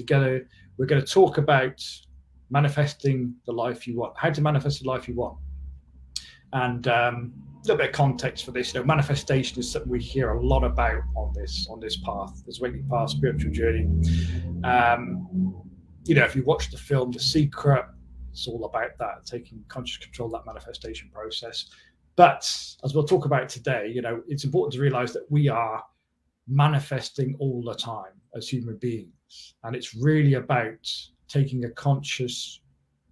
together. We're going to talk about manifesting the life you want, how to manifest the life you want. And a little bit of context for this, manifestation is something we hear a lot about on this path, this awakening path, spiritual journey. If you watch the film The Secret, it's all about that, taking conscious control of that manifestation process. But as we'll talk about today, it's important to realize that we are manifesting all the time as human beings. And it's really about taking a conscious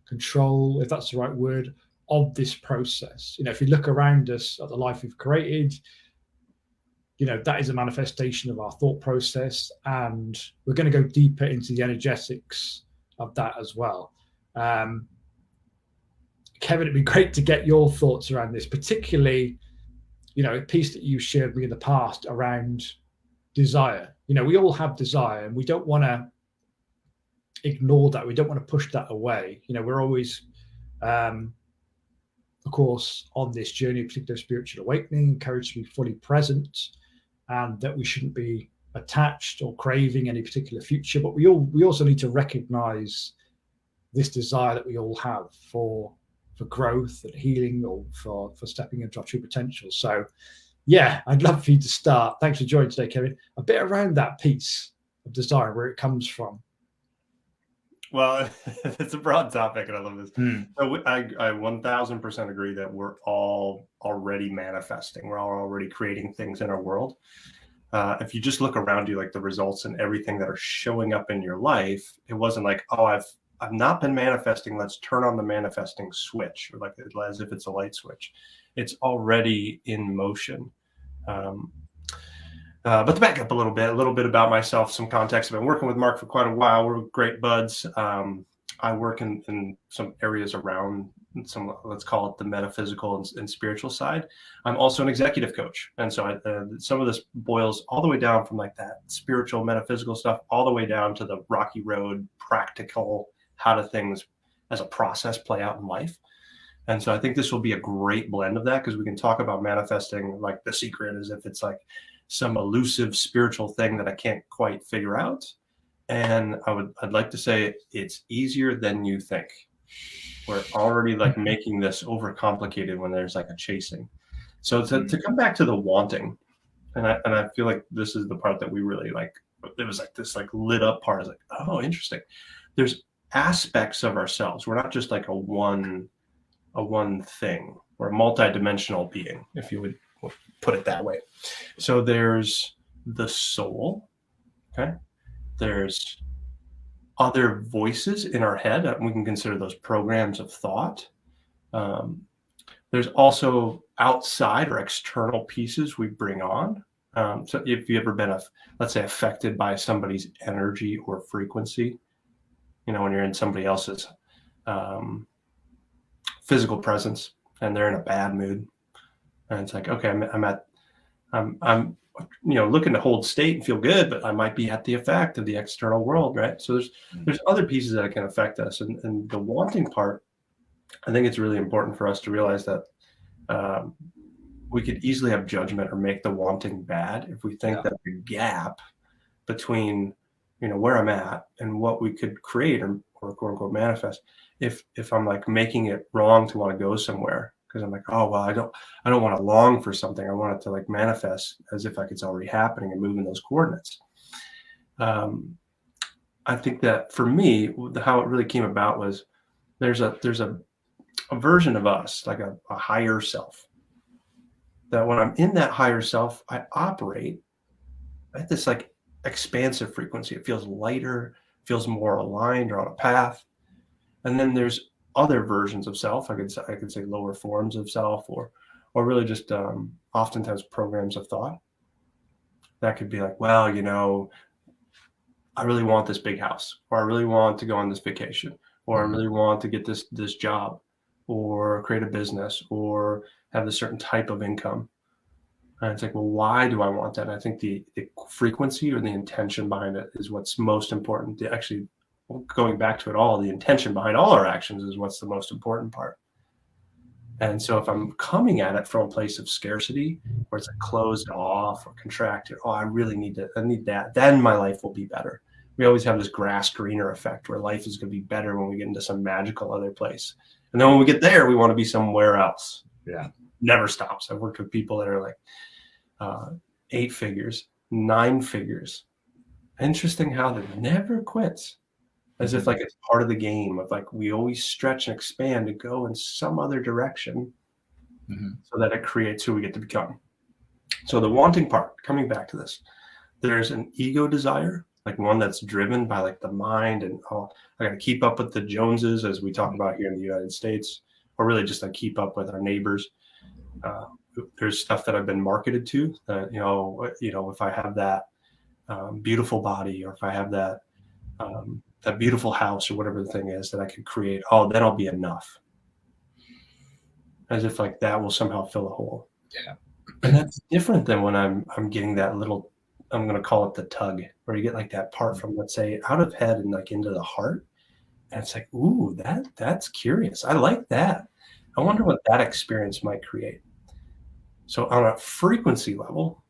control, if that's the right word, of this process. If you look around us at the life we've created, that is a manifestation of our thought process. And we're going to go deeper into the energetics of that as well. Kevin, it'd be great to get your thoughts around this, particularly, a piece that you shared with me in the past around desire. We all have desire, and we don't want to ignore that. We don't want to push that away. We're always, of course, on this journey, particularly spiritual awakening, encouraged to be fully present, and that we shouldn't be attached or craving any particular future. But we also need to recognize this desire that we all have for growth and healing, or for stepping into our true potential. So yeah, I'd love for you to start. Thanks for joining today, Kevin. A bit around that piece of desire, where it comes from. Well, it's a broad topic, and I love this. So I 1000% agree that we're all already manifesting. We're all already creating things in our world. If you just look around you, like the results and everything that are showing up in your life, it wasn't like, oh, I've not been manifesting, let's turn on the manifesting switch, or like as if it's a light switch. It's already in motion. But to back up a little bit about myself, some context. I've been working with Mark for quite a while. We're great buds. I work in some areas around some, let's call it the metaphysical and spiritual side. I'm also an executive coach. And so some of this boils all the way down from like that spiritual, metaphysical stuff, all the way down to the rocky road, practical, how do things as a process play out in life. And so I think this will be a great blend of that, because we can talk about manifesting like The Secret as if it's like some elusive spiritual thing that I can't quite figure out. And I'd like to say it's easier than you think. We're already like making this overcomplicated when there's like a chasing. So to come back to the wanting, and I feel like this is the part that we really like. It was like this like lit up part. Is like, oh, interesting. There's aspects of ourselves. We're not just like a one thing. We're a multidimensional being, if you would put it that way. So there's the soul. Okay. There's other voices in our head. We can consider those programs of thought. There's also outside or external pieces we bring on. So if you've ever been, let's say, affected by somebody's energy or frequency, when you're in somebody else's physical presence and they're in a bad mood, and it's like, okay, I'm looking to hold state and feel good, but I might be at the effect of the external world, right? So there's other pieces that can affect us, and the wanting part, I think it's really important for us to realize that we could easily have judgment or make the wanting bad if we think that the gap between where I'm at and what we could create or quote unquote manifest, if I'm like making it wrong to want to go somewhere, because I'm like, oh, well, I don't want to long for something. I want it to like manifest as if like it's already happening and moving those coordinates. I think that for me, how it really came about was there's a version of us, like a higher self, that when I'm in that higher self, I operate at this like expansive frequency. It feels lighter, feels more aligned or on a path. And then there's other versions of self. I could say lower forms of self, or really just oftentimes programs of thought that could be like, well, I really want this big house, or I really want to go on this vacation, or I really want to get this job, or create a business, or have a certain type of income. And it's like, well, why do I want that? And I think the frequency or the intention behind it is what's most important. Actually, going back to it all, the intention behind all our actions is what's the most important part. And so if I'm coming at it from a place of scarcity, where it's like closed off or contracted, oh, I need that, then my life will be better. we always have this grass greener effect where life is going to be better when we get into some magical other place. And then when we get there, we want to be somewhere else. Yeah. Never stops. I've worked with people that are like 8 figures, 9 figures. Interesting how that never quits. As if like it's part of the game of like we always stretch and expand to go in some other direction so that it creates who we get to become. So the wanting part, coming back to this, there's an ego desire, like one that's driven by like the mind and I got to keep up with the Joneses, as we talk about here in the United States, or really just like keep up with our neighbors. There's stuff that I've been marketed to that, if I have that beautiful body, or if I have that beautiful house or whatever the thing is that I could create, then I'll be enough. As if like that will somehow fill a hole. Yeah. And that's different than when I'm getting that little, I'm going to call it the tug, where you get like that part from, let's say, out of head and like into the heart. And it's like, ooh, that's curious. I like that. I wonder what that experience might create. So on a frequency level,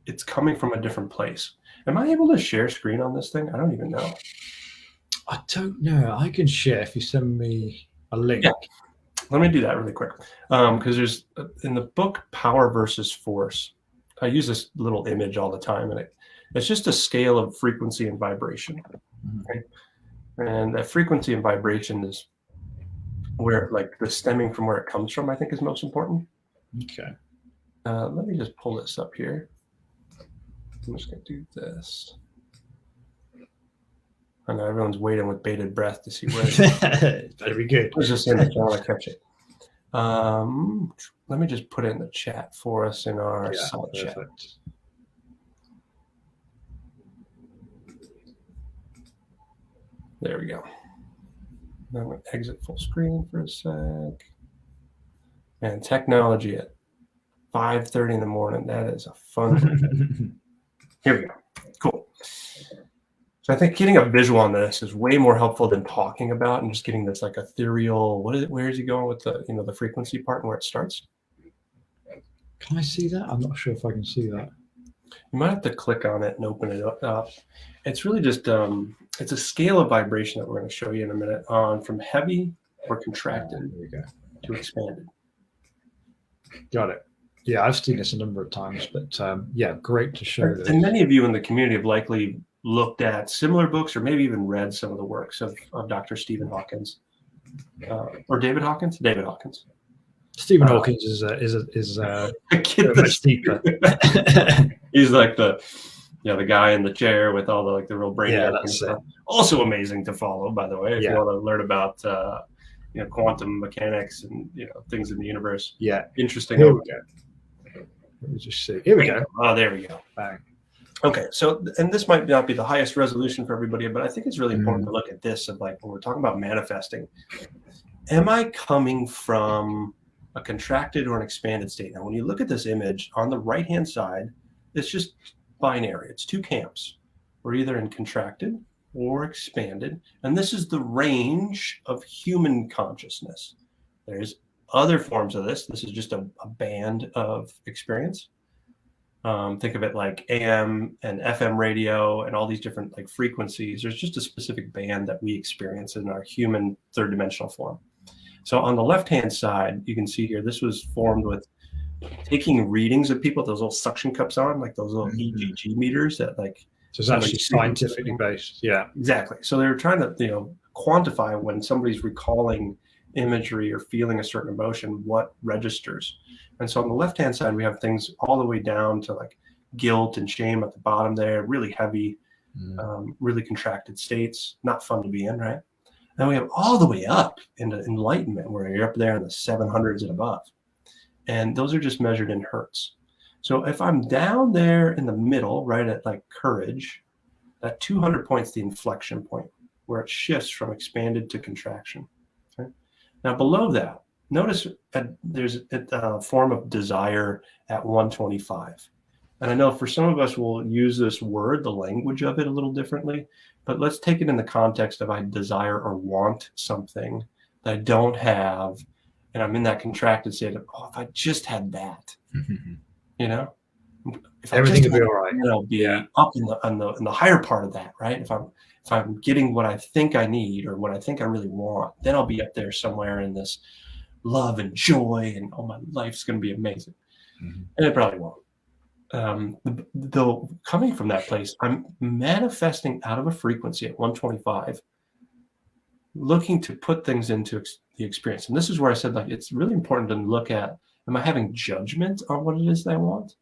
it's coming from a different place. Am I able to share screen on this thing? I don't even know. I don't know. I can share if you send me a link. Yeah. Let me do that really quick. Because there's, in the book, Power versus Force, I use this little image all the time, and it's just a scale of frequency and vibration. Okay? And that frequency and vibration is where, like, the stemming from where it comes from, I think, is most important. Okay. Let me just pull this up here. I'm just going to do this. I know everyone's waiting with bated breath to see where it's better be good. I was just saying, I want to catch it. Let me just put it in the chat for us in our side chat. There we go. I'm going to exit full screen for a sec. And technology at 5:30 in the morning. That is a fun. Here we go. Cool. So I think getting a visual on this is way more helpful than talking about and just getting this like ethereal. Where is he going with the the frequency part and where it starts? Can I see that? I'm not sure if I can see that. You might have to click on it and open it up. It's really just it's a scale of vibration that we're going to show you in a minute on from heavy or contracted to expanded. Got it. Yeah, I've seen this a number of times, but great to show this. And many of you in the community have likely looked at similar books or maybe even read some of the works of Dr. Stephen Hawkins or David Hawkins. David Hawkins. Stephen Hawkins is much deeper. He's like the guy in the chair with all the real brain. Yeah, that's it. Also amazing to follow, by the way, if you want to learn about quantum mechanics and things in the universe. Yeah, interesting. Here we go. Let me just see. Here we go. Oh, there we go. Bang. Okay, so, and this might not be the highest resolution for everybody, but I think it's really important to look at this of like when we're talking about manifesting, am I coming from a contracted or an expanded state? Now, when you look at this image on the right-hand side, it's just binary. It's 2 camps. We're either in contracted or expanded, and this is the range of human consciousness. There's other forms of this. This is just a band of experience. Think of it like AM and FM radio and all these different like frequencies. There's just a specific band that we experience in our human third dimensional form. So on the left-hand side, you can see here, this was formed with taking readings of people, those little suction cups on, like those little EEG meters that like. So it's actually scientifically based. Yeah, exactly. So they were trying to, quantify when somebody's recalling imagery or feeling a certain emotion, what registers. And so on the left-hand side, we have things all the way down to like guilt and shame at the bottom there, really heavy, really contracted states, not fun to be in, right? Then we have all the way up into enlightenment, where you're up there in the 700s and above. And those are just measured in hertz. So if I'm down there in the middle, right at like courage, that 200 points, the inflection point, where it shifts from expanded to contraction. Okay? Now below that, notice there's a form of desire at 125. And I know for some of us, we'll use this word, the language of it a little differently, but let's take it in the context of I desire or want something that I don't have, and I'm in that contracted state of, if I just had that, if everything will be all right. I'll be up in the higher part of that, right? If I'm getting what I think I need or what I think I really want, then I'll be up there somewhere in this love and joy, and my life's going to be amazing. Mm-hmm. And it probably won't. Though coming from that place, I'm manifesting out of a frequency at 125, looking to put things into the experience. And this is where I said, like, it's really important to look at, am I having judgment on what it is that I want?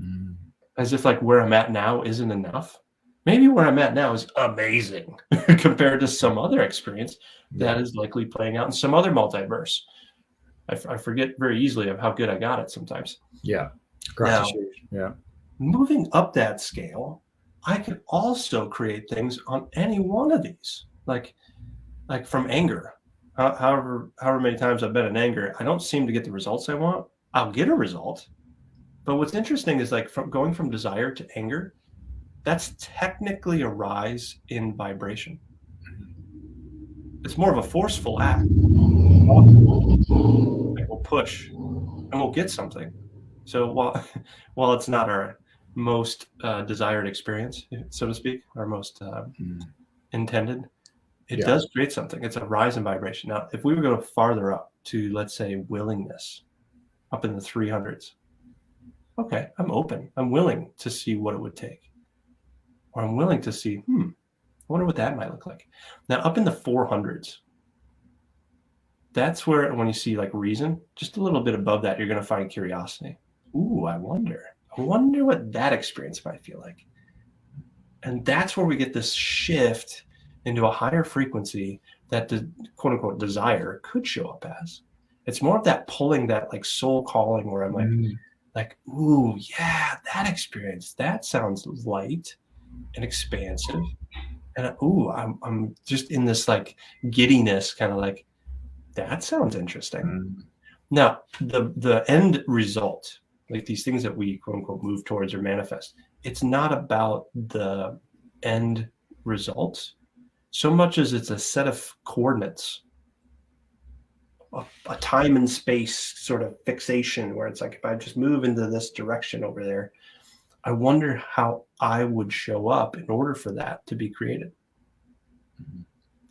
Mm. As if like where I'm at now isn't enough. Maybe where I'm at now is amazing compared to some other experience that is likely playing out in some other multiverse. I forget very easily of how good I got it sometimes. Yeah. Gratitude. Now, moving up that scale, I could also create things on any one of these, like from anger. However many times I've been in anger, I don't seem to get the results I want. I'll get a result. But what's interesting is like going from desire to anger, that's technically a rise in vibration. It's more of a forceful act. We'll push and we'll get something. So while it's not our most desired experience, so to speak, our most intended, it does create something. It's a rise in vibration. Now, if we were to go farther up to, let's say, willingness, up in the 300s, okay, I'm open. I'm willing to see what it would take. Or I'm willing to see, I wonder what that might look like. Now, up in the 400s, that's where when you see like reason, just a little bit above that, you're going to find curiosity. Ooh, I wonder what that experience might feel like. And that's where we get this shift into a higher frequency that the quote unquote desire could show up as. It's more of that pulling, that like soul calling where I'm like, ooh, yeah, that experience, that sounds light and expansive. And ooh, I'm just in this like giddiness, kind of like, that sounds interesting. Now, the end result, like these things that we quote unquote move towards or manifest, it's not about the end result so much as it's a set of coordinates, a time and space sort of fixation where it's like, if I just move into this direction over there, I wonder how I would show up in order for that to be created.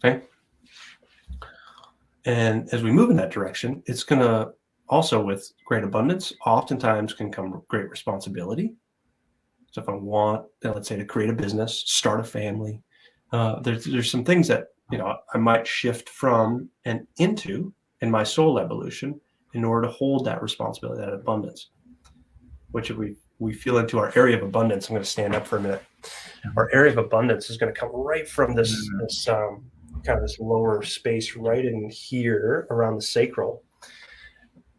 Okay. And as we move in that direction, it's going to also, with great abundance, oftentimes can come great responsibility. So if I want, let's say, to create a business, start a family, there's some things that, I might shift from and into in my soul evolution in order to hold that responsibility, that abundance, which if we feel into our area of abundance, I'm going to stand up for a minute. Our area of abundance is going to come right from this kind of this lower space right in here around the sacral.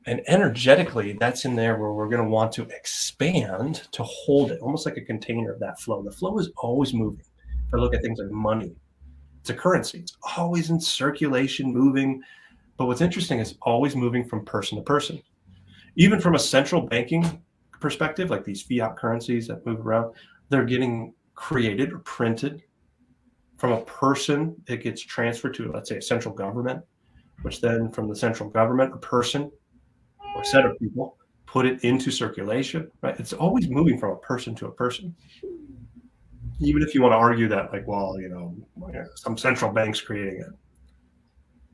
And energetically, that's in there where we're going to want to expand to hold it, almost like a container of that flow. The flow is always moving. If I look at things like money, it's a currency. It's always in circulation, moving. But what's interesting is always moving from person to person. Even from a central banking perspective, like these fiat currencies that move around, they're getting created or printed from a person. It gets transferred to, let's say, a central government, which then from the central government, a person or a set of people put it into circulation, right? It's always moving from a person to a person. Even if you want to argue that, like, well, some central bank's creating it.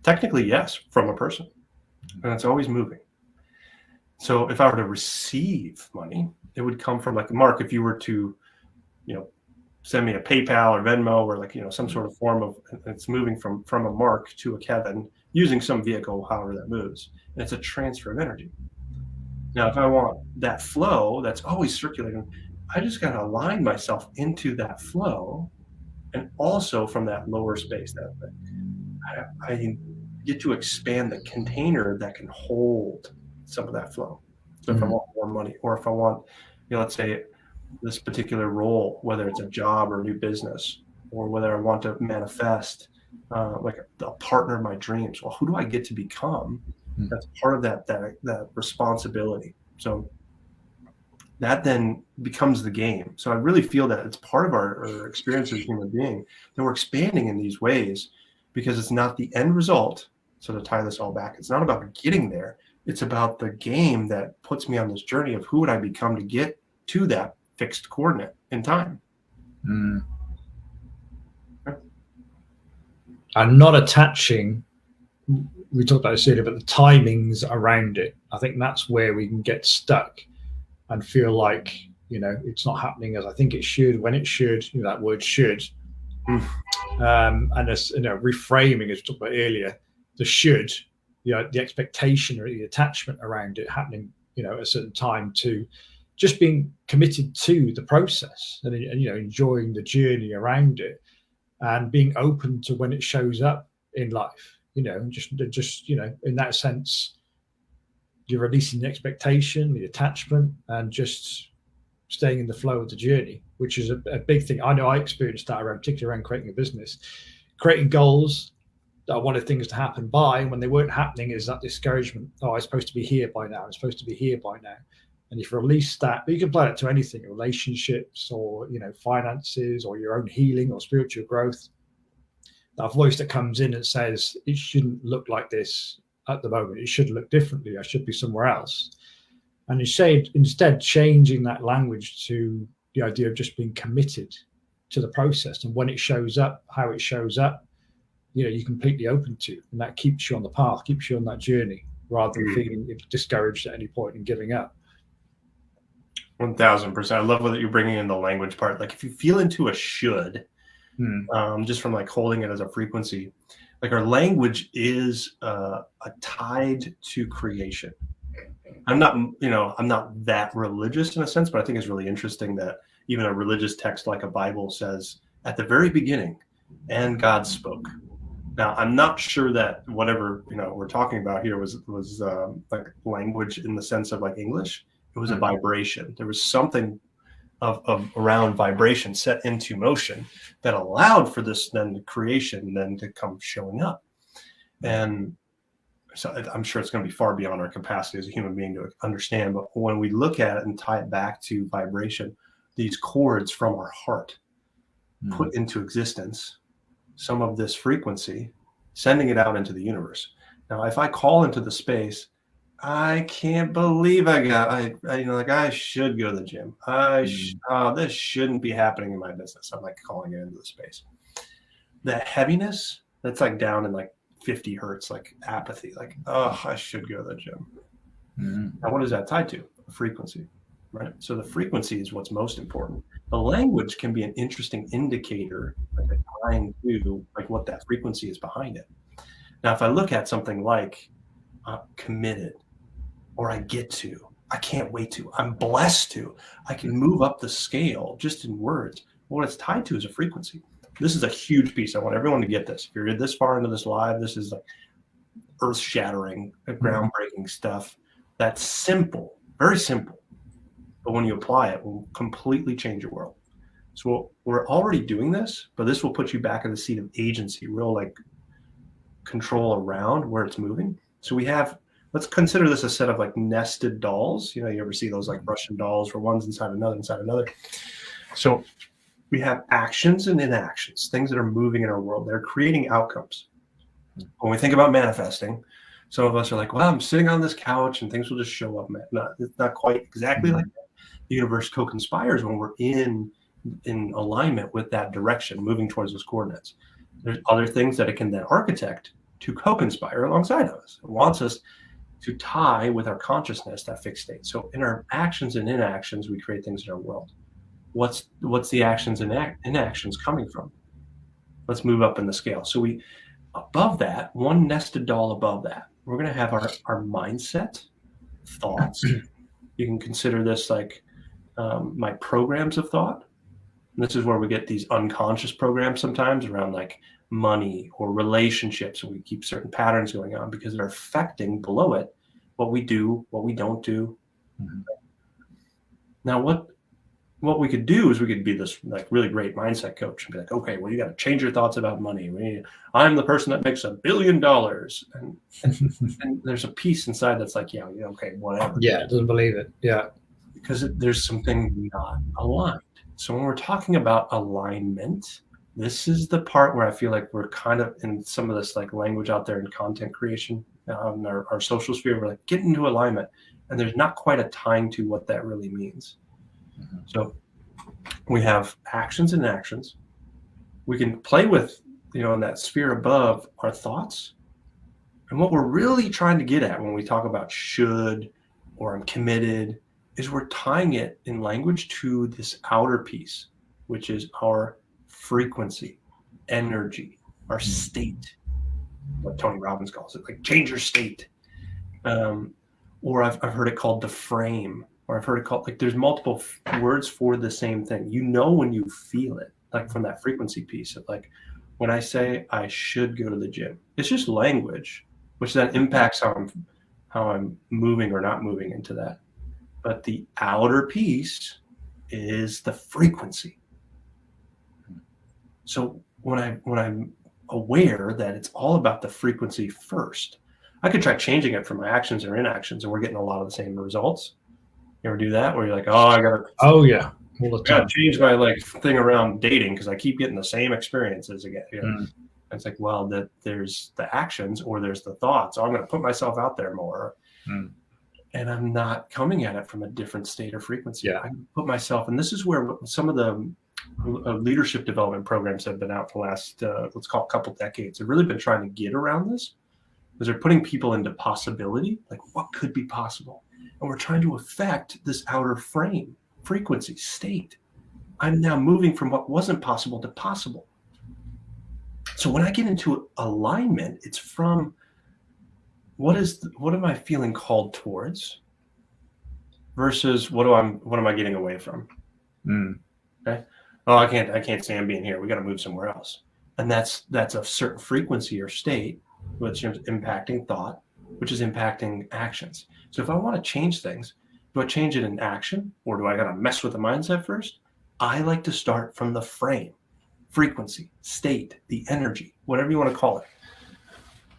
Technically, yes, from a person. And it's always moving. So if I were to receive money, it would come from, like, Mark, if you were to, send me a PayPal or Venmo or like, some sort of form of, it's moving from a Mark to a Kevin using some vehicle, however that moves. And it's a transfer of energy. Now, if I want that flow that's always circulating, I just got to align myself into that flow. And also from that lower space, that I get to expand the container that can hold some of that flow. So if I want more money, or if I want, let's say this particular role, whether it's a job or a new business, or whether I want to manifest like a partner of my dreams, well, who do I get to become? That's part of that responsibility. So that then becomes the game. So I really feel that it's part of our experience as a human being that we're expanding in these ways, because it's not the end result. So to tie this all back, it's not about getting there. It's about the game that puts me on this journey of who would I become to get to that fixed coordinate in time. And not attaching, we talked about this earlier, but the timings around it. I think that's where we can get stuck and feel like, it's not happening as I think it should, when it should, that word should. And as reframing, as we talked about earlier, the should, the expectation or the attachment around it happening, at a certain time, to just being committed to the process and enjoying the journey around it, and being open to when it shows up in life, just in that sense, you're releasing the expectation, the attachment, and just staying in the flow of the journey, which is a big thing. I know I experienced that particularly around creating a business, creating goals that I wanted things to happen by, and when they weren't happening, is that discouragement. I'm supposed to be here by now. I'm supposed to be here by now. And if you release that, but you can apply it to anything, relationships or, finances or your own healing or spiritual growth, that voice that comes in and says, it shouldn't look like this at the moment. It should look differently. I should be somewhere else. And instead changing that language to the idea of just being committed to the process. And when it shows up, how it shows up, you're completely open to. And that keeps you on the path, keeps you on that journey, rather than feeling discouraged at any point and giving up. 1000%. I love that you're bringing in the language part. Like if you feel into a should, just from like holding it as a frequency, like our language is tied to creation. I'm not that religious in a sense, but I think it's really interesting that even a religious text like a Bible says at the very beginning, and God spoke. Now, I'm not sure that whatever we're talking about here was like language in the sense of like English. It was a vibration. There was something of around vibration set into motion that allowed for this then creation then to come showing up. And so I'm sure it's going to be far beyond our capacity as a human being to understand. But when we look at it and tie it back to vibration, these chords from our heart put into existence some of this frequency, sending it out into the universe. Now, if I call into the space, I can't believe I should go to the gym. This shouldn't be happening in my business. I'm like calling it into the space. That heaviness, that's like down in like 50 hertz, like apathy, like, I should go to the gym. Now, what is that tied to? A frequency, right? So the frequency is what's most important. The language can be an interesting indicator, like tying to like what that frequency is behind it. Now, if I look at something like committed, or I get to, I can't wait to, I'm blessed to, I can move up the scale just in words. What it's tied to is a frequency. This is a huge piece. I want everyone to get this. If you're this far into this live, this is like earth-shattering, groundbreaking stuff. That's simple, very simple. But when you apply it, it will completely change your world. So we're already doing this, but this will put you back in the seat of agency, real like control around where it's moving. So let's consider this a set of like nested dolls. You ever see those like Russian dolls where one's inside another. So we have actions and inactions, things that are moving in our world. They're creating outcomes. When we think about manifesting, some of us are like, well, I'm sitting on this couch and things will just show up. It's not quite exactly like that. The universe co-conspires when we're in alignment with that direction, moving towards those coordinates. There's other things that it can then architect to co-conspire alongside of us. It wants us to tie with our consciousness that fixed state. So in our actions and inactions, we create things in our world. What's the actions and inactions coming from? Let's move up in the scale. So above that, one nested doll above that, we're going to have our mindset, thoughts. You can consider this like my programs of thought. And this is where we get these unconscious programs sometimes around like money or relationships, and we keep certain patterns going on because they're affecting below it what we do, what we don't do. Now, what we could do is we could be this like really great mindset coach and be like, okay, well, you got to change your thoughts about money. I'm the person that makes $1 billion, and there's a piece inside that's like, yeah, okay, whatever. Yeah, it doesn't believe it. Yeah, because there's something not aligned. So when we're talking about alignment, this is the part where I feel like we're kind of in some of this like language out there in content creation, in our social sphere. We're like, get into alignment, and there's not quite a tying to what that really means. So we have actions and actions. We can play with, in that sphere above, our thoughts. And what we're really trying to get at when we talk about should or I'm committed is we're tying it in language to this outer piece, which is our frequency, energy, our state, what Tony Robbins calls it, like change your state. Or I've heard it called the frame, or I've heard it called, like, there's multiple words for the same thing. When you feel it, like from that frequency piece of, like, when I say I should go to the gym, it's just language, which then impacts how I'm moving or not moving into that. But the outer piece is the frequency. So when I'm aware that it's all about the frequency first, I could try changing it from my actions or inactions, and we're getting a lot of the same results. You ever do that, where you're like, I gotta change my thing around dating because I keep getting the same experiences again. It's like, well, that there's the actions or there's the thoughts. I'm going to put myself out there more, and I'm not coming at it from a different state or frequency. I put myself, and this is where some of the leadership development programs have been out for the last, let's call it, a couple decades. They've really been trying to get around this, because they're putting people into possibility, like what could be possible, and we're trying to affect this outer frame, frequency, state. I'm now moving from what wasn't possible to possible. So when I get into alignment, it's from what am I feeling called towards versus what am I getting away from? Okay. Oh, I can't stand being here. We got to move somewhere else. And that's a certain frequency or state, which is impacting thought, which is impacting actions. So if I want to change things, do I change it in action, or do I got to mess with the mindset first? I like to start from the frame, frequency, state, the energy, whatever you want to call it.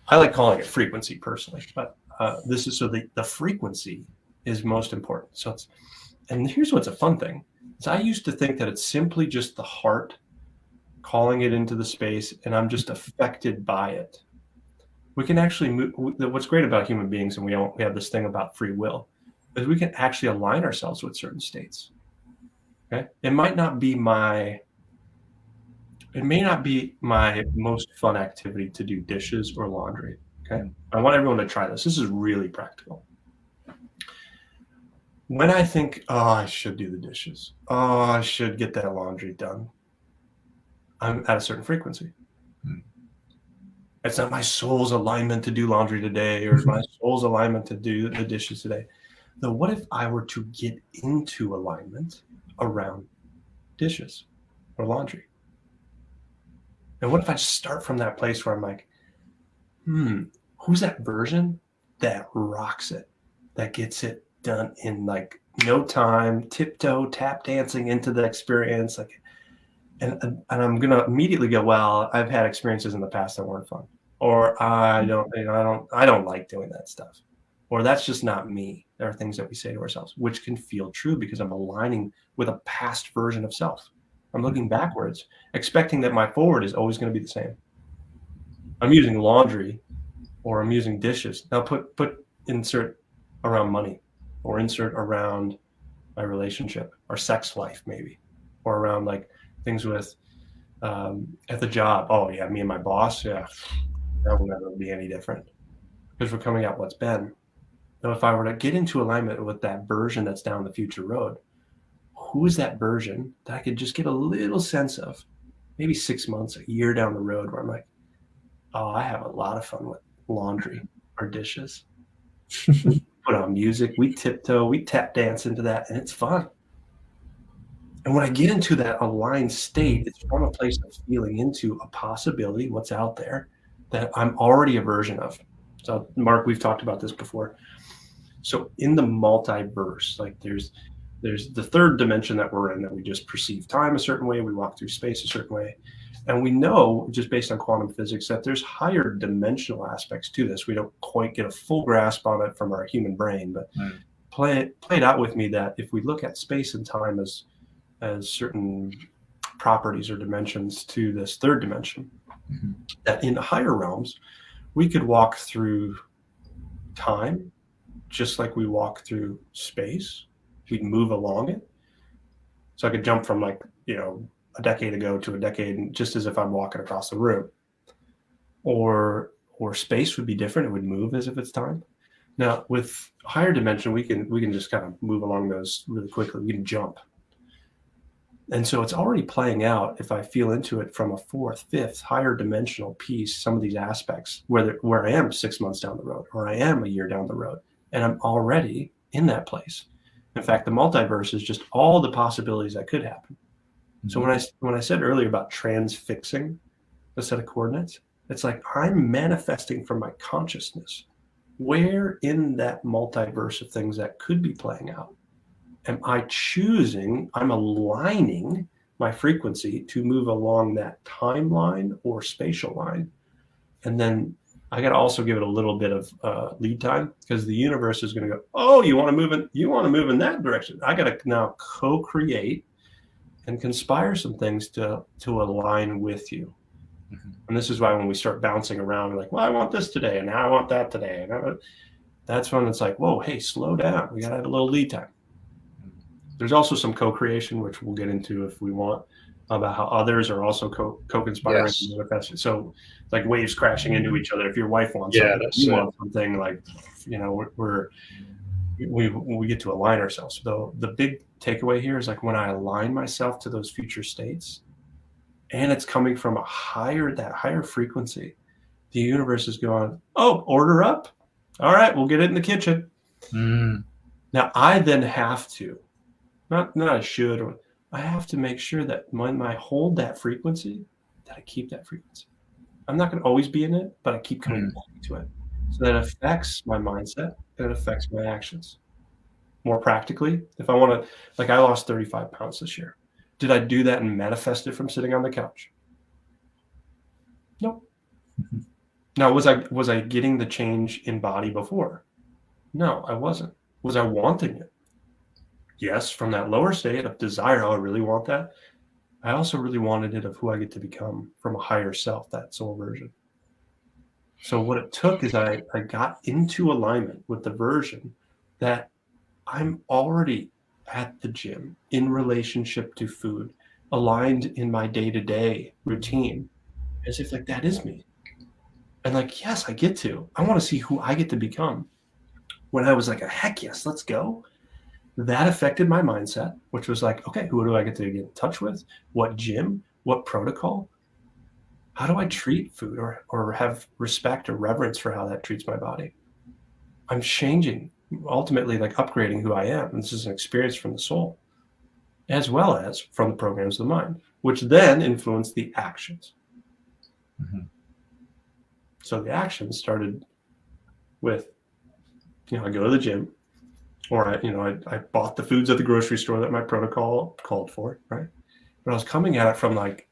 I like calling it frequency personally, but this is so the frequency is most important. So and here's what's a fun thing. is I used to think that it's simply just the heart calling it into the space, and I'm just affected by it. We can actually move. What's great about human beings, and we have this thing about free will, is we can actually align ourselves with certain states. Okay, it may not be my most fun activity to do dishes or laundry. Okay, I want everyone to try this. This is really practical. When I think, oh, I should do the dishes, oh, I should get that laundry done, I'm at a certain frequency. It's not my soul's alignment to do laundry today, or my soul's alignment to do the dishes today. Though, what if I were to get into alignment around dishes or laundry? And what if I just start from that place where I'm like, who's that version that rocks it, that gets it done in like no time, tiptoe, tap dancing into the experience, like, and I'm gonna immediately go, well, I've had experiences in the past that weren't fun, or I don't like doing that stuff, or that's just not me. There are things that we say to ourselves which can feel true because I'm aligning with a past version of self. I'm looking backwards, expecting that my forward is always going to be the same. I'm using laundry, or I'm using dishes. Now insert around money, or insert around my relationship or sex life, maybe, or around like things with at the job. Oh yeah, me and my boss, yeah, that will never be any different because we're coming out what's been. Now, if I were to get into alignment with that version that's down the future road, who is that version that I could just get a little sense of, maybe 6 months, a year down the road, where I'm like, oh, I have a lot of fun with laundry or dishes. We put on music, we tiptoe, we tap dance into that, and it's fun. And when I get into that aligned state, it's from a place of feeling into a possibility, what's out there, that I'm already a version of. So, Mark, we've talked about this before. So in the multiverse, like there's the third dimension that we're in, that we just perceive time a certain way, we walk through space a certain way. And we know, just based on quantum physics, that there's higher dimensional aspects to this. We don't quite get a full grasp on it from our human brain, but play it out with me that if we look at space and time as certain properties or dimensions to this third dimension, that in the higher realms, we could walk through time just like we walk through space. We'd move along it. So I could jump from like, a decade ago to a decade, just as if I'm walking across the room. Or space would be different. It would move as if it's time. Now with higher dimension, we can just kind of move along those really quickly. We can jump. And so it's already playing out if I feel into it from a fourth, fifth, higher dimensional piece, some of these aspects where I am 6 months down the road, or I am a year down the road, and I'm already in that place. In fact, the multiverse is just all the possibilities that could happen. Mm-hmm. So when I said earlier about transfixing a set of coordinates, it's like I'm manifesting from my consciousness where in that multiverse of things that could be playing out am I choosing, I'm aligning my frequency to move along that timeline or spatial line. And then I got to also give it a little bit of lead time, because the universe is going to go, oh, you want to move in that direction. I got to now co-create and conspire some things to align with you. Mm-hmm. And this is why when we start bouncing around, we're like, well, I want this today, and now I want that today. And that's when it's like, whoa, hey, slow down. We got to have a little lead time. There's also some co-creation, which we'll get into if we want, about how others are also co-conspiring. Yes. So like waves crashing into each other. If your wife wants something, you want something, like, we get to align ourselves. Though the big takeaway here is like when I align myself to those future states, and it's coming from that higher frequency, the universe is going, oh, order up. All right, we'll get it in the kitchen. Mm. Now I then have to, not I should, or I have to make sure that when I hold that frequency, that I keep that frequency. I'm not going to always be in it, but I keep coming back to it. So that affects my mindset and it affects my actions. More practically, if I want to, like I lost 35 pounds this year. Did I do that and manifest it from sitting on the couch? No. Mm-hmm. Now, was I getting the change in body before? No, I wasn't. Was I wanting it? Yes, from that lower state of desire, oh, I really want that. I also really wanted it of who I get to become from a higher self, that soul version. So what it took is I got into alignment with the version that I'm already at the gym, in relationship to food, aligned in my day-to-day routine, as if like that is me. And like, yes, I get to. I want to see who I get to become. When I was like, heck yes, let's go. That affected my mindset, which was like, okay, who do I get to get in touch with? What gym? What protocol? How do I treat food or have respect or reverence for how that treats my body? I'm changing, ultimately like upgrading who I am. And this is an experience from the soul, as well as from the programs of the mind, which then influence the actions. Mm-hmm. So the actions started with, I go to the gym, or I bought the foods at the grocery store that my protocol called for, right? But I was coming at it from like,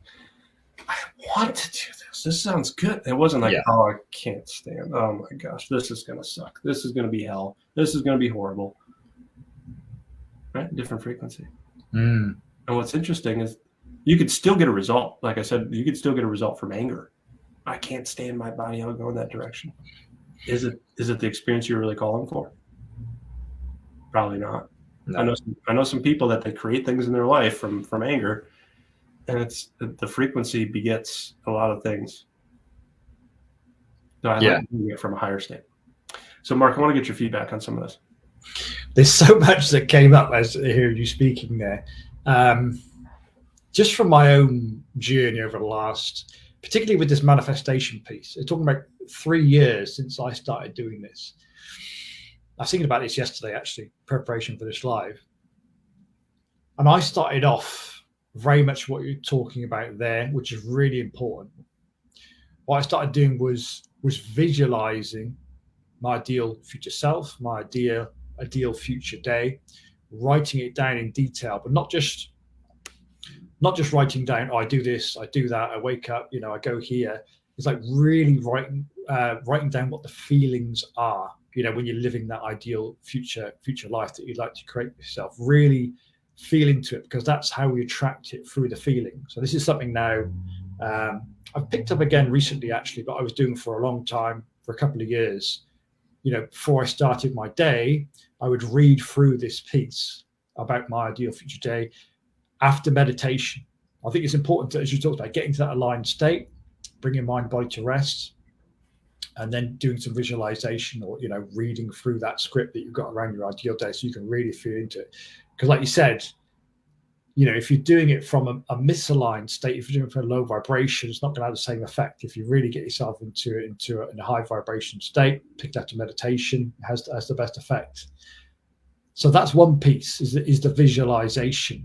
I want to do this. This sounds good. It wasn't like, oh, I can't stand. Oh my gosh, this is going to suck. This is going to be hell. This is going to be horrible. Right? Different frequency. Mm. And what's interesting is you could still get a result. Like I said, you could still get a result from anger. I can't stand my body. I'll go in that direction. Is it the experience you're really calling for? Probably not. No. I know some people that they create things in their life from anger, and it's the frequency begets a lot of things. So I like doing it from a higher state. So Mark, I want to get your feedback on some of this. There's so much that came up as I hear you speaking there. Just from my own journey over the last, particularly with this manifestation piece, it's talking about 3 years since I started doing this. I was thinking about this yesterday, actually, preparation for this live. And I started off very much what you're talking about there, which is really important. What I started doing was visualizing my ideal future self, my ideal future day, writing it down in detail, but not just writing down, oh, I do this, I do that, I wake up, I go here. It's like really writing down what the feelings are, when you're living that ideal future life that you'd like to create for yourself. Really feel into it, because that's how we attract it, through the feeling. So this is something now I've picked up again recently, actually, but I was doing for a long time, for a couple of years. Before I started my day, I would read through this piece about my ideal future day, after meditation, I think it's important to, as you talked about, getting to that aligned state, bringing mind, body to rest, and then doing some visualization, or reading through that script that you've got around your ideal day, so you can really feel into it. Because like you said, if you're doing it from a misaligned state, if you're doing it from a low vibration, it's not going to have the same effect. If you really get yourself into a high vibration state, pick that to meditation, it has the best effect. So that's one piece, is the visualization,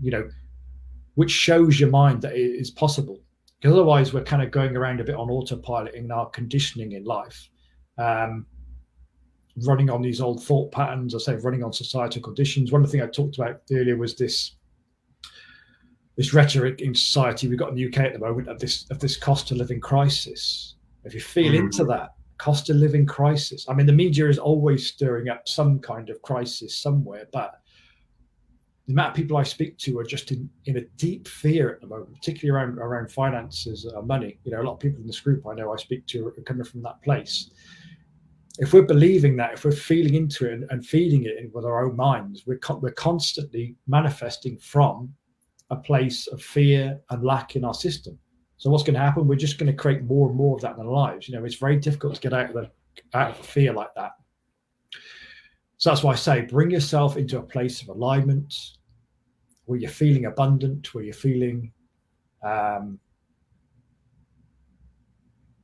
which shows your mind that it is possible. Because otherwise we're kind of going around a bit on autopilot in our conditioning in life, running on these old thought patterns, I say running on societal conditions. One of the things I talked about earlier was this rhetoric in society we've got in the UK at the moment of this cost of living crisis. If you feel into that cost of living crisis, I mean, the media is always stirring up some kind of crisis somewhere, but the amount of people I speak to are just in a deep fear at the moment, particularly around finances and money. A lot of people in this group I know I speak to are coming from that place. If we're believing that, if we're feeling into it and feeding it with our own minds, we're constantly manifesting from a place of fear and lack in our system. So what's going to happen? We're just going to create more and more of that in our lives. It's very difficult to get out of fear like that. So that's why I say, bring yourself into a place of alignment, where you're feeling abundant, where you're feeling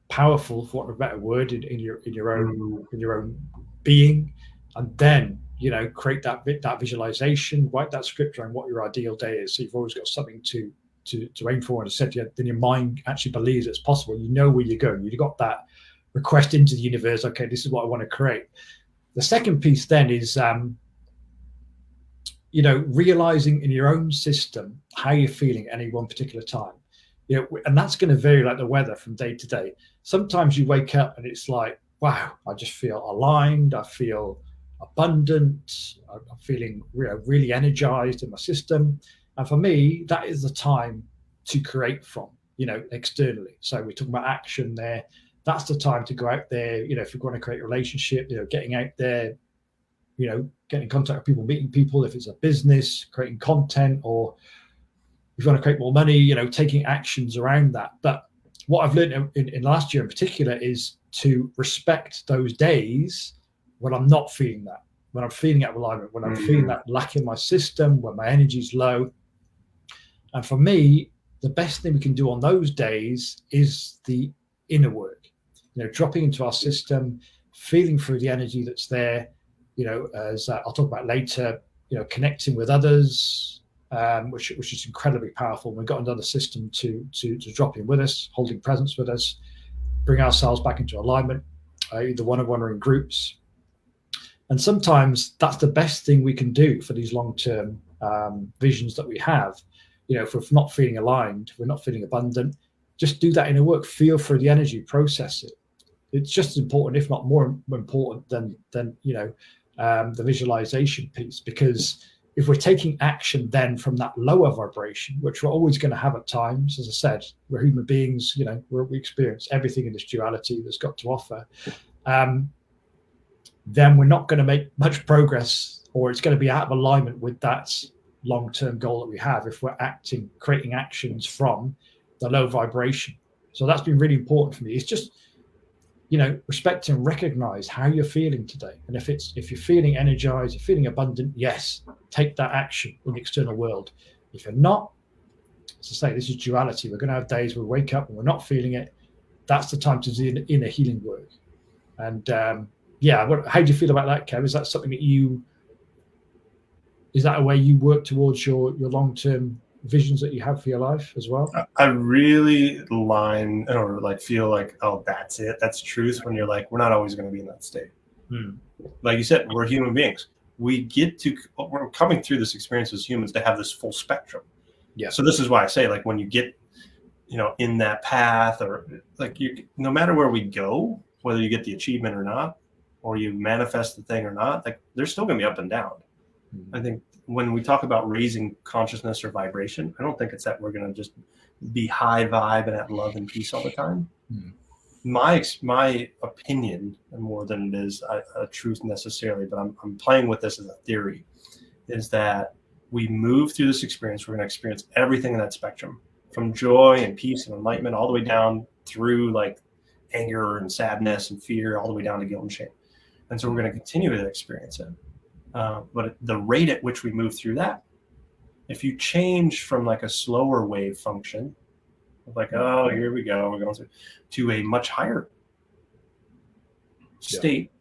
powerful, for what a better word, in your own being, and then create that visualization, write that script around what your ideal day is. So you've always got something to aim for, and then your mind actually believes it's possible. You know where you're going. You've got that request into the universe. Okay, this is what I want to create. The second piece then is realizing in your own system how you're feeling at any one particular time. And that's going to vary like the weather from day to day. Sometimes you wake up and it's like, wow, I just feel aligned. I feel abundant. I'm feeling really energized in my system. And for me, that is the time to create from, externally. So we're talking about action there. That's the time to go out there. If you're going to create a relationship, getting out there, getting in contact with people, meeting people. If it's a business, creating content, or if you want to create more money, taking actions around that. But what I've learned in last year in particular is to respect those days when I'm not feeling that, when I'm feeling out of alignment, when I'm feeling that lack in my system, when my energy's low. And for me, the best thing we can do on those days is the inner work, dropping into our system, feeling through the energy that's there, as I'll talk about later, connecting with others, which is incredibly powerful. We've got another system to drop in with us, holding presence with us, bring ourselves back into alignment, either one-on-one or in groups. And sometimes that's the best thing we can do for these long-term visions that we have. If we're not feeling aligned, we're not feeling abundant, just do that inner work, feel through the energy, process it. It's just as important, if not more important than the visualization piece, because if we're taking action then from that lower vibration, which we're always going to have at times, as I said, we're human beings, we experience everything in this duality that's got to offer, then we're not going to make much progress, or it's going to be out of alignment with that long-term goal that we have if we're creating actions from the low vibration. So that's been really important for me. It's just, respect and recognize how you're feeling today. And if you're feeling energized, you're feeling abundant, yes, take that action in the external world. If you're not, as I say, this is duality. We're going to have days where we wake up and we're not feeling it. That's the time to do inner healing work. And how do you feel about that, Kev? Is that something that is that a way you work towards your long-term visions that you have for your life as well? I really feel like, oh, that's it. That's truth. When you're like, we're not always going to be in that state. Like you said, we're human beings. We're coming through this experience as humans to have this full spectrum. Yeah. So this is why I say, like, when you get, in that path, or like no matter where we go, whether you get the achievement or not, or you manifest the thing or not, like there's still going to be up and down. I think when we talk about raising consciousness or vibration, I don't think it's that we're going to just be high vibe and have love and peace all the time. My opinion, more than it is a truth necessarily, but I'm playing with this as a theory, is that we move through this experience, we're going to experience everything in that spectrum, from joy and peace and enlightenment all the way down through like anger and sadness and fear, all the way down to guilt and shame. And so we're going to continue to experience it. But the rate at which we move through that, if you change from like a slower wave function, like, oh, here we go, we're going to a much higher state,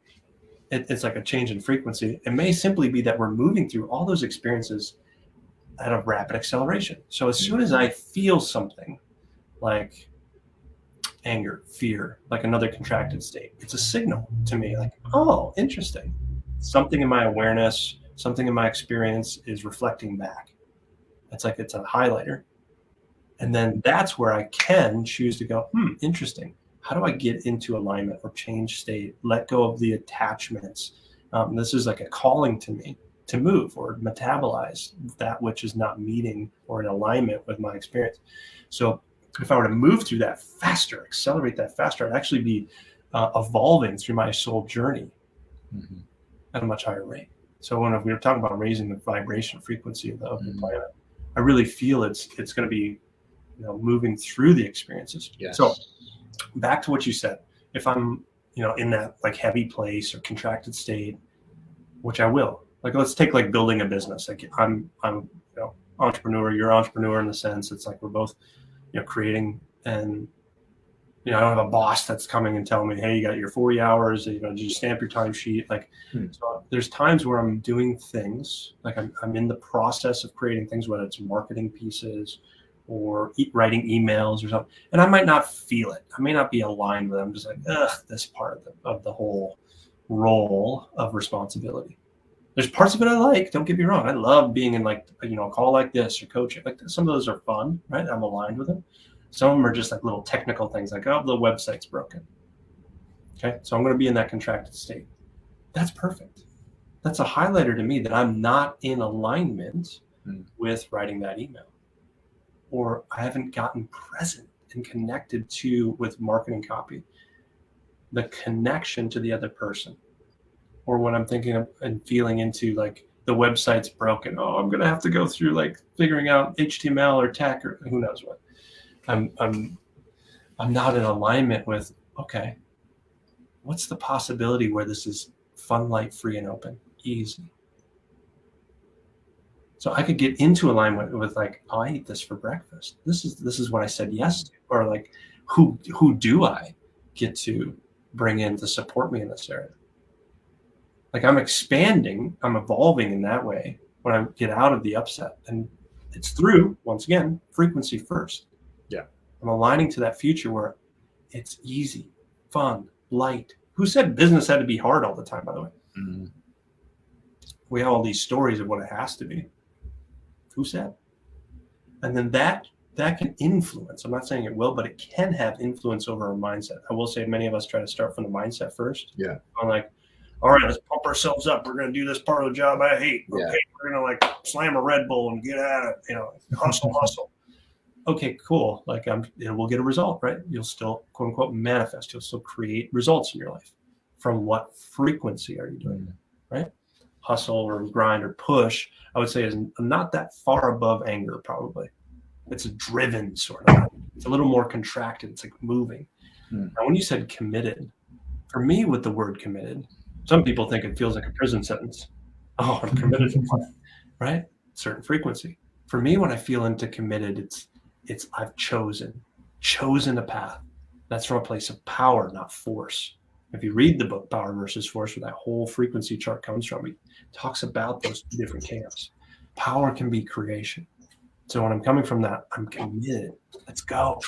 it's like a change in frequency. It may simply be that we're moving through all those experiences at a rapid acceleration. So as soon as I feel something like anger, fear, like another contracted state, it's a signal to me like, oh, interesting. Something in my awareness, something in my experience is reflecting back. It's like it's a highlighter. And then that's where I can choose to go, interesting. How do I get into alignment or change state, let go of the attachments? This is like a calling to me to move or metabolize that which is not meeting or in alignment with my experience. So if I were to move through that faster, accelerate that faster, I'd actually be evolving through my soul journey at a much higher rate. So when we were talking about raising the vibration frequency of the planet, I really feel it's going to be, moving through the experiences. Yes. So back to what you said, if I'm, in that like heavy place or contracted state, which I will, like, let's take like building a business. Like I'm entrepreneur, you're entrepreneur in the sense it's like we're both, creating, and, I don't have a boss that's coming and telling me, hey, you got your 40 hours, did you stamp your timesheet? Like, so there's times where I'm doing things, like I'm in the process of creating things, whether it's marketing pieces or writing emails or something, and I might not feel it. I may not be aligned with it. I'm just like, this part of the whole role of responsibility. There's parts of it I like, don't get me wrong. I love being in like, a call like this or coaching. Like some of those are fun, right? I'm aligned with them. Some of them are just like little technical things like, oh, the website's broken. Okay, so I'm going to be in that contracted state. That's perfect. That's a highlighter to me that I'm not in alignment with writing that email. Or I haven't gotten present and connected with marketing copy, the connection to the other person. Or when I'm thinking of and feeling into like the website's broken, oh, I'm going to have to go through like figuring out HTML or tech or who knows what. I'm not in alignment with, okay, what's the possibility where this is fun, light, free, and open, easy? So I could get into alignment with like, oh, I eat this for breakfast. This is what I said yes to, or like, who do I get to bring in to support me in this area? Like I'm expanding, I'm evolving in that way when I get out of the upset, and it's through, once again, frequency first. Yeah, I'm aligning to that future where it's easy, fun, light. Who said business had to be hard all the time? By the way, we have all these stories of what it has to be. Who said? And then that can influence. I'm not saying it will, but it can have influence over our mindset. I will say many of us try to start from the mindset first. Yeah. I'm like, all right, let's pump ourselves up. We're going to do this part of the job I hate. Yeah. Okay, we're going to like slam a Red Bull and get at it. Hustle. Okay, cool. Like we'll get a result, right? You'll still quote unquote manifest. You'll still create results in your life. From what frequency are you doing it, right? Hustle or grind or push, I would say, is not that far above anger, probably. It's a driven sort of. It's a little more contracted. It's like moving. Now, when you said committed, for me, with the word committed, some people think it feels like a prison sentence. Oh, I'm committed to plan, right? Certain frequency. For me, when I feel into committed, it's I've chosen a path. That's from a place of power, not force. If you read the book Power versus Force, where that whole frequency chart comes from, it talks about those two different camps. Power can be creation. So when I'm coming from that, I'm committed. Let's go.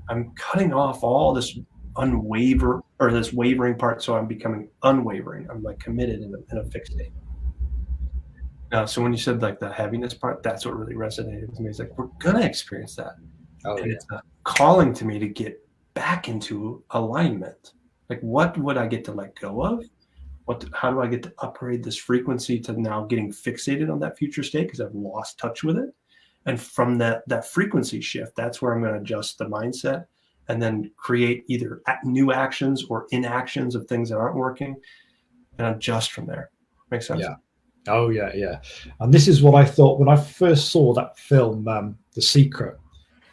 I'm cutting off all this this wavering part, so I'm becoming unwavering. I'm like committed in a fixed state. So when you said like the heaviness part, that's what really resonated with me. It's like, we're gonna experience that. It's a calling to me to get back into alignment. Like, what would I get to let go of? How do I get to upgrade this frequency to now getting fixated on that future state because I've lost touch with it? And from that frequency shift, that's where I'm going to adjust the mindset and then create either new actions or inactions of things that aren't working and adjust from there. Makes sense? Oh yeah, yeah. And this is what I thought when I first saw that film, The Secret.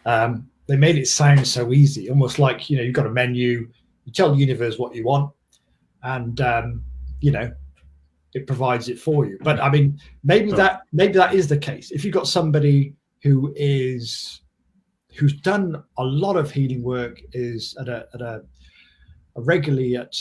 They made it sound so easy, almost like, you've got a menu, you tell the universe what you want, and you know it provides it for you. But I mean, maybe that is the case. If you've got somebody who's done a lot of healing work, is at a regularly at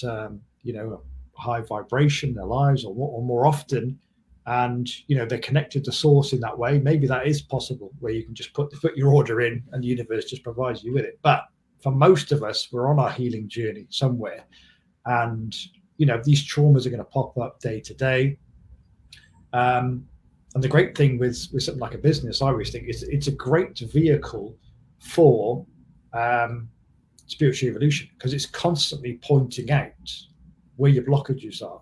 high vibration in their lives, or more often, and they're connected to source in that way, maybe that is possible, where you can just put your order in and the universe just provides you with it. But for most of us, we're on our healing journey somewhere, and these traumas are going to pop up day to day. And the great thing with something like a business, I always think, it's a great vehicle for spiritual evolution, because it's constantly pointing out where your blockages are,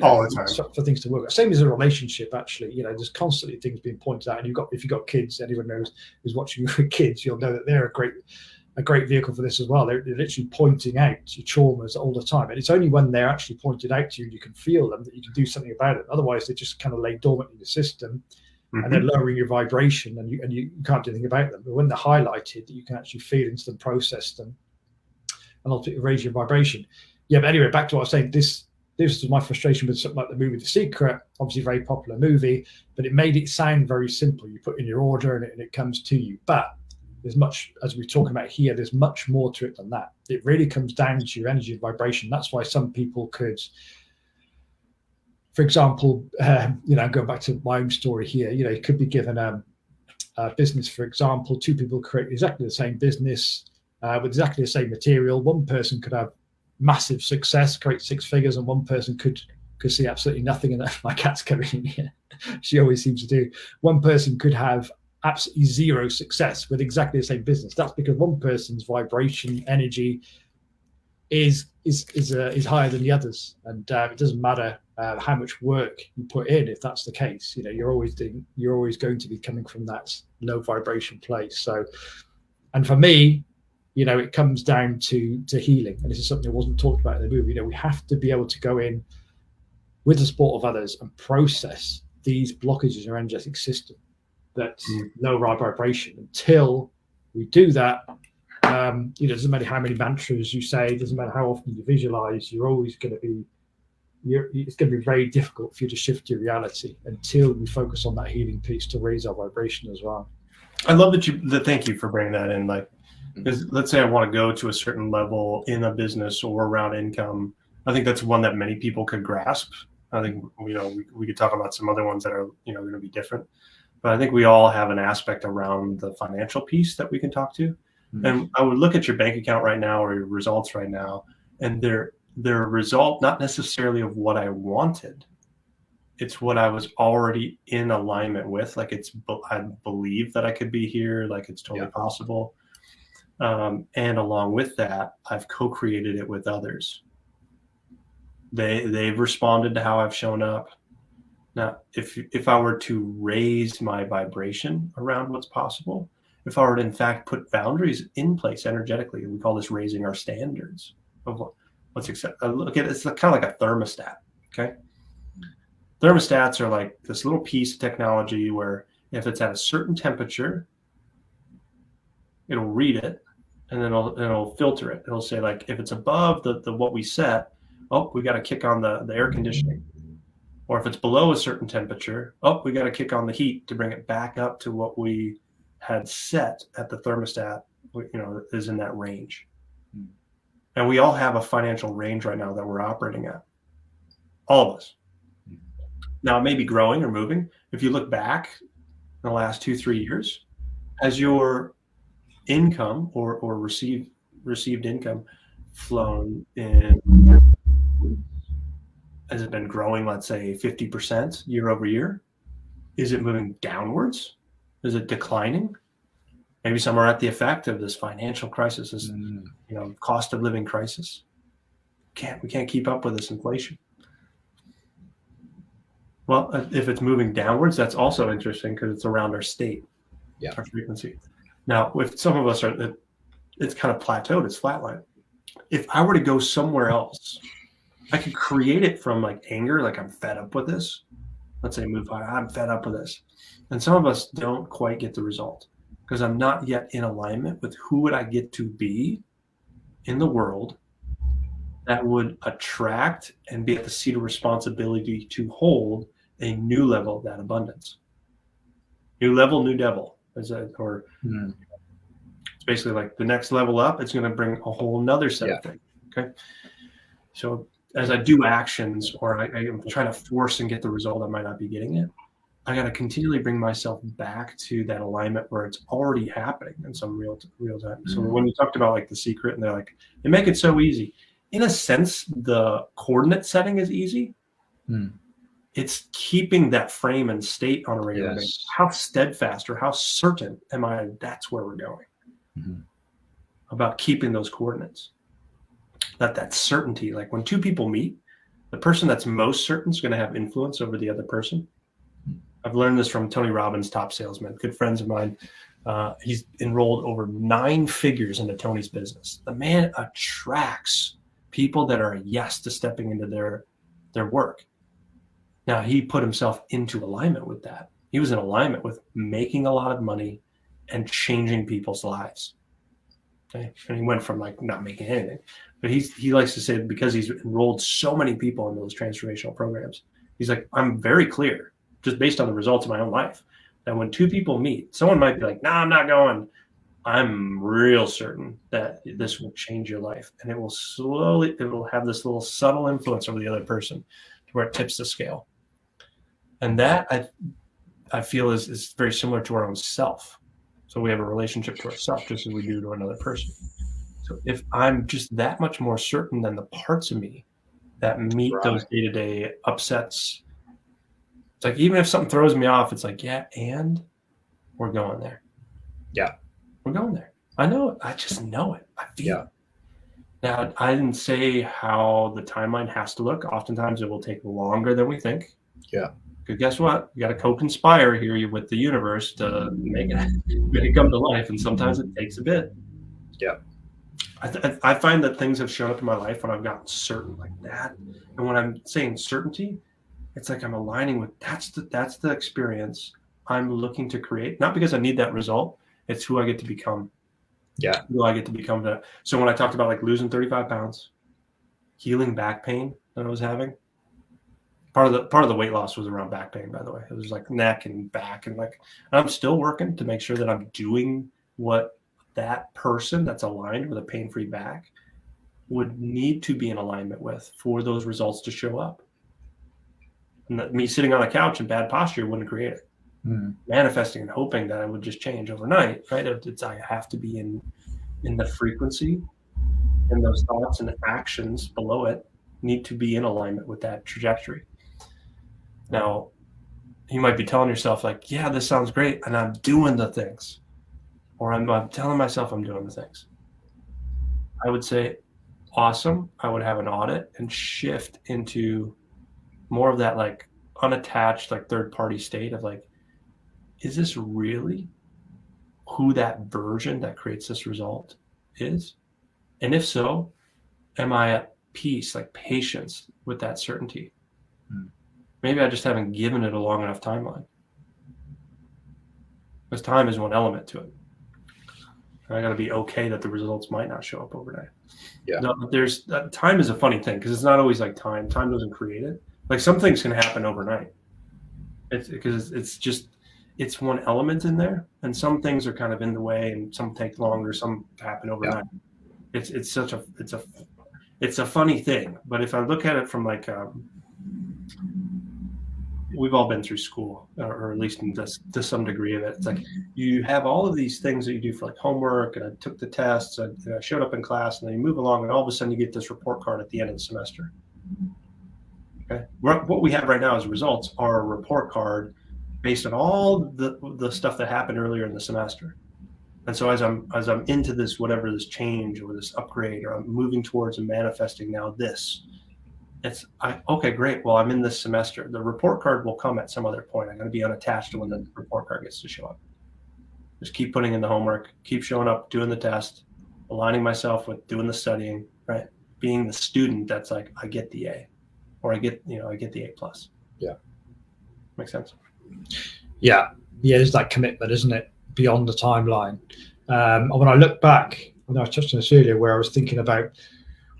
all the time, for things to work. Same as a relationship, actually. There's constantly things being pointed out, and if you've got kids, anyone knows who's watching you with kids, you'll know that they're a great vehicle for this as well. They're literally pointing out your traumas all the time, and it's only when they're actually pointed out to you and you can feel them that you can do something about it. Otherwise, they just kind of lay dormant in the system, and they're lowering your vibration, and you can't do anything about them. But when they're highlighted, you can actually feel into them, process them, and ultimately raise your vibration. Yeah, but anyway, back to what I was saying. This was my frustration with something like the movie The Secret. Obviously, a very popular movie, but it made it sound very simple. You put in your order and it comes to you. But there's much, as we're talking about here, there's much more to it than that. It really comes down to your energy and vibration. That's why some people could, for example, going back to my own story here, you could be given a business, for example. Two people create exactly the same business with exactly the same material. One person could have massive success, create six figures, and one person could see absolutely nothing. And my cat's coming in here. She always seems to do. One person could have absolutely zero success with exactly the same business. That's because one person's vibration energy is higher than the others, and it doesn't matter how much work you put in. If that's the case, you're always going to be coming from that low vibration place. So, and for me, it comes down to healing, and this is something that wasn't talked about in the movie. We have to be able to go in with the support of others and process these blockages in our energetic system that's low vibration. Until we do that, it doesn't matter how many mantras you say, it doesn't matter how often you visualize, you're always going to be, it's going to be very difficult for you to shift your reality until we focus on that healing piece to raise our vibration as well. I love that thank you for bringing that in. Like, because let's say I want to go to a certain level in a business or around income. I think that's one that many people could grasp. I think, we could talk about some other ones that are, going to be different. But I think we all have an aspect around the financial piece that we can talk to. And I would look at your bank account right now or your results right now, and they're a result not necessarily of what I wanted. It's what I was already in alignment with. Like I believe that I could be here. Like it's totally possible. And along with that, I've co-created it with others. They've responded to how I've shown up. Now, if I were to raise my vibration around what's possible, if I were to in fact put boundaries in place energetically, we call this raising our standards of what's acceptable. Look at it's kind of like a thermostat. Okay, thermostats are like this little piece of technology where if it's at a certain temperature, it'll read it, and then it'll filter it. It'll say, like, if it's above the what we set, we got to kick on the air conditioning. Or if it's below a certain temperature, we got to kick on the heat to bring it back up to what we had set at the thermostat, is in that range. And we all have a financial range right now that we're operating at. All of us. Now, it may be growing or moving. If you look back in the last 2-3 years, as your income or received income flown in, has it been growing, let's say 50% year over year? Is it moving downwards? Is it declining? Maybe some are at the effect of this financial crisis, this cost of living crisis. We can't keep up with this inflation. Well, if it's moving downwards, that's also interesting because it's around our state, our frequency. Now, if some of us it's kind of plateaued, it's flatlined. If I were to go somewhere else, I could create it from like anger, like I'm fed up with this, let's say move higher. I'm fed up with this. And some of us don't quite get the result because I'm not yet in alignment with who would I get to be in the world that would attract and be at the seat of responsibility to hold a new level of that abundance. New level, new devil. It's basically like the next level up, it's going to bring a whole nother set of things. Okay. So as I do actions or I am trying to force and get the result, I might not be getting it. I got to continually bring myself back to that alignment where it's already happening in some real time. So when you talked about like The Secret and they're like, they make it so easy. In a sense, the coordinate setting is easy. It's keeping that frame and state on a regular basis. How steadfast or how certain am I that's where we're going? About keeping those coordinates. That certainty, like when two people meet, the person that's most certain is going to have influence over the other person. I've learned this from Tony Robbins, top salesman, good friends of mine. He's enrolled over 9 figures into Tony's business. The man attracts people that are a yes to stepping into their work. Now, he put himself into alignment with that. He was in alignment with making a lot of money and changing people's lives. Okay? And he went from like not making anything. But he likes to say, because he's enrolled so many people in those transformational programs, he's like, I'm very clear, just based on the results of my own life, that when two people meet, someone might be like, nah, I'm not going. I'm real certain that this will change your life. And it will have this little subtle influence over the other person to where it tips the scale. And that I feel is very similar to our own self. So we have a relationship to ourselves just as we do to another person. So if I'm just that much more certain than the parts of me that meet those day-to-day upsets, it's like, even if something throws me off, it's like, yeah, and we're going there. Yeah. We're going there. I know it. I just know it. I feel it. Now, I didn't say how the timeline has to look. Oftentimes it will take longer than we think. Yeah. Because guess what? You got to co-conspire here with the universe to make it come to life. And sometimes it takes a bit. Yeah. I find that things have shown up in my life when I've gotten certain like that. And when I'm saying certainty, it's like I'm aligning with that's the experience I'm looking to create. Not because I need that result. It's who I get to become. Yeah. Who I get to become. That. So when I talked about like losing 35 pounds, healing back pain that I was having, part of the weight loss was around back pain, by the way. It was like neck and back, and like I'm still working to make sure that I'm doing what that person that's aligned with a pain-free back would need to be in alignment with for those results to show up. And me sitting on a couch in bad posture wouldn't create it. Manifesting and hoping that I would just change overnight, right? I have to be in the frequency, and those thoughts and actions below it need to be in alignment with that trajectory. Now, you might be telling yourself like, yeah, this sounds great, and I'm doing the things. Or I'm telling myself I'm doing the things. I would say, awesome. I would have an audit and shift into more of that like unattached, like third-party state of like, is this really who that version that creates this result is? And if so, am I at peace, like patience with that certainty? Maybe I just haven't given it a long enough timeline. Because time is one element to it. I got to be okay that the results might not show up overnight. Yeah. No, time is a funny thing because it's not always like time. Time doesn't create it. Like some things can happen overnight. It's one element in there, and some things are kind of in the way, and some take longer. Some happen overnight. Yeah. It's a funny thing. But if I look at it from like we've all been through school, or at least to some degree of it. It's like you have all of these things that you do for like homework, and I took the tests, and I showed up in class, and then you move along, and all of a sudden you get this report card at the end of the semester. Okay, what we have right now as results are a report card based on all the stuff that happened earlier in the semester. And so as I'm into this, whatever this change or this upgrade, or I'm moving towards and manifesting now this. Okay, great. Well, I'm in this semester. The report card will come at some other point. I'm going to be unattached to when the report card gets to show up. Just keep putting in the homework, keep showing up, doing the test, aligning myself with doing the studying, right? Being the student that's like, I get the A, or I get the A+. Yeah. Makes sense. Yeah, there's that commitment, isn't it, beyond the timeline. And when I look back, I know I touched on this earlier, where I was thinking about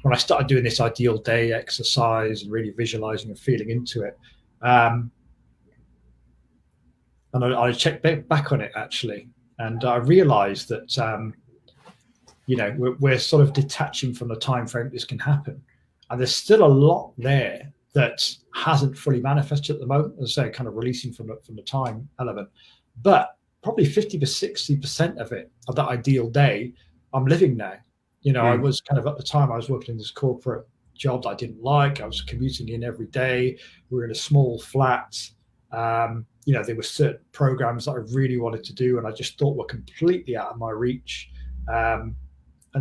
when I started doing this ideal day exercise and really visualizing and feeling into it. And I checked back on it actually, and I realized that we're sort of detaching from the time frame this can happen, and there's still a lot there that hasn't fully manifested at the moment, as I say, kind of releasing from the time element. But probably 50 to 60% of it, of that ideal day, I'm living now. I was kind of, at the time, I was working in this corporate job that I didn't like. I was commuting in every day. We were in a small flat. There were certain programs that I really wanted to do, and I just thought were completely out of my reach. And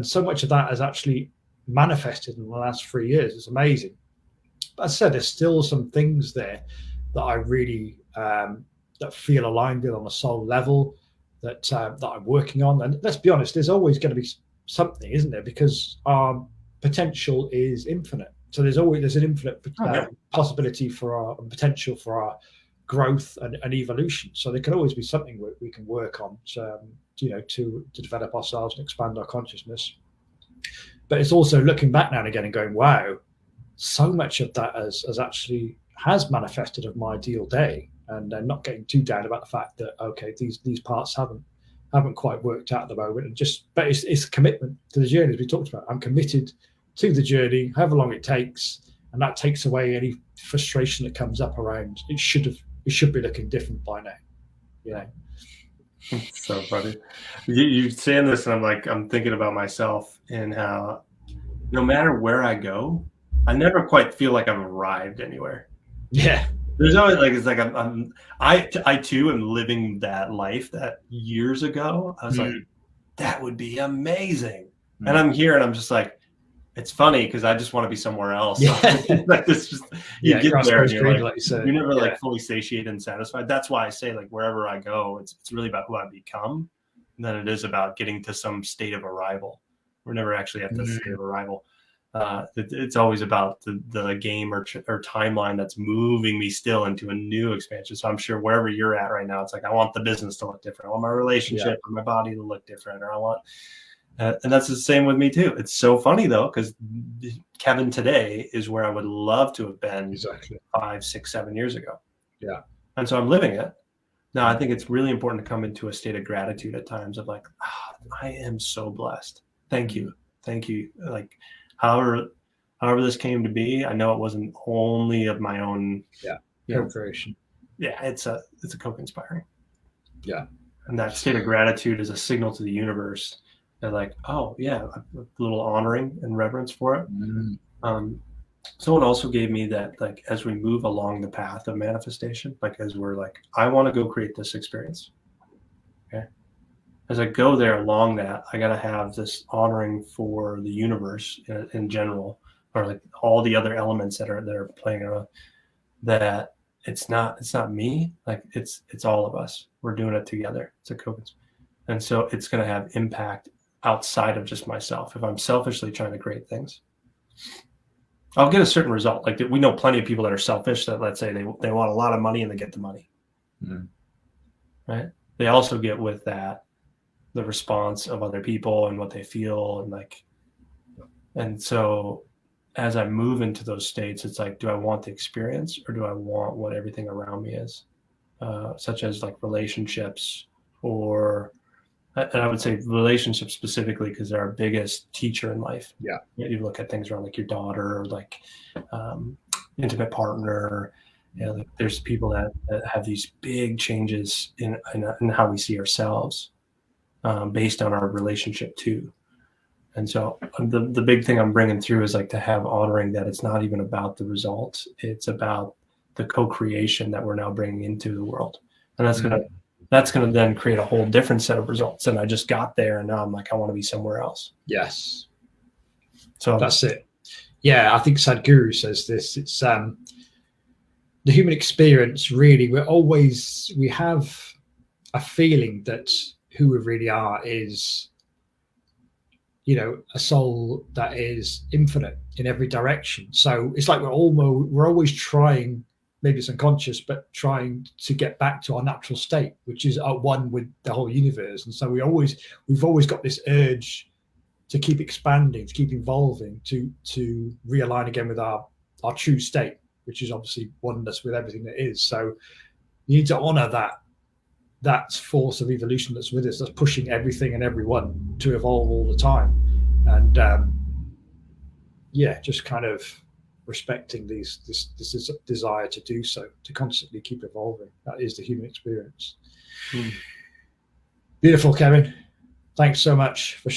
so much of that has actually manifested in the last 3 years. It's amazing. But as I said, there's still some things there that I really that feel aligned with on a soul level that I'm working on. And let's be honest, there's always going to be something, isn't there? Because our potential is infinite. So there's an infinite possibility for our potential for our growth and evolution. So there can always be something we can work on to develop ourselves and expand our consciousness. But it's also looking back now and again and going, wow, so much of that has manifested of my ideal day, and not getting too down about the fact that, okay, these parts haven't quite worked out at the moment, but it's a commitment to the journey, as we talked about. I'm committed to the journey, however long it takes, and that takes away any frustration that comes up around it should be looking different by now. It's so funny. You saying this, and I'm thinking about myself and how no matter where I go, I never quite feel like I've arrived anywhere. Yeah. There's always I too am living that life that years ago I was like, that would be amazing. And I'm here and I'm just like, it's funny because I just want to be somewhere else. Yeah. It's just, you get there and you're never like fully satiated and satisfied. That's why I say, like, wherever I go, it's really about who I become than it is about getting to some state of arrival. We're never actually at the state of arrival. It's always about the game or timeline that's moving me still into a new expansion. So I'm sure wherever you're at right now, it's like, I want the business to look different. I want my relationship or my body to look different, or I want, and that's the same with me too. It's so funny though, because Kevin today is where I would love to have been 5, 6, 7 years ago. Yeah. And so I'm living it. Now, I think it's really important to come into a state of gratitude at times of like, I am so blessed. Thank you. Thank you. Like, however this came to be, I know it wasn't only of my own co-creation. Yeah, it's a co-conspiring. Yeah. And that state of gratitude is a signal to the universe that, like, oh yeah, a little honoring and reverence for it. Someone also gave me that, like, as we move along the path of manifestation, like as we're like, I want to go create this experience. Okay. As I go there along that, I got to have this honoring for the universe in general, or like all the other elements that are playing around, that it's not me, like it's all of us. We're doing it together. It's a co-conspiracy. And so it's going to have impact outside of just myself. If I'm selfishly trying to create things, I'll get a certain result. Like, we know plenty of people that are selfish, that, let's say they want a lot of money and they get the money, right? They also get with that the response of other people and what they feel, and so as I move into those states, it's like, do I want the experience or do I want what everything around me is, such as like relationships, and I would say relationships specifically because they're our biggest teacher in life. Yeah, you look at things around like your daughter, or like intimate partner. Like, there's people that have these big changes in how we see ourselves, based on our relationship too. And so the big thing I'm bringing through is like to have honoring that it's not even about the results. It's about the co-creation that we're now bringing into the world. And that's going to then create a whole different set of results. And I just got there and now I'm like, I want to be somewhere else. Yes. So that's it. Yeah. I think Sadhguru says this, it's the human experience, really, we have a feeling that who we really are is, a soul that is infinite in every direction. So it's like we're always trying maybe it's unconscious, but trying to get back to our natural state, which is at one with the whole universe. And so we've always got this urge to keep expanding, to keep evolving, to realign again with our true state, which is obviously oneness with everything that is. So you need to honor that force of evolution that's with us, that's pushing everything and everyone to evolve all the time. And just kind of respecting this desire to do so, to constantly keep evolving. That is the human experience. Beautiful, Kevin. Thanks so much for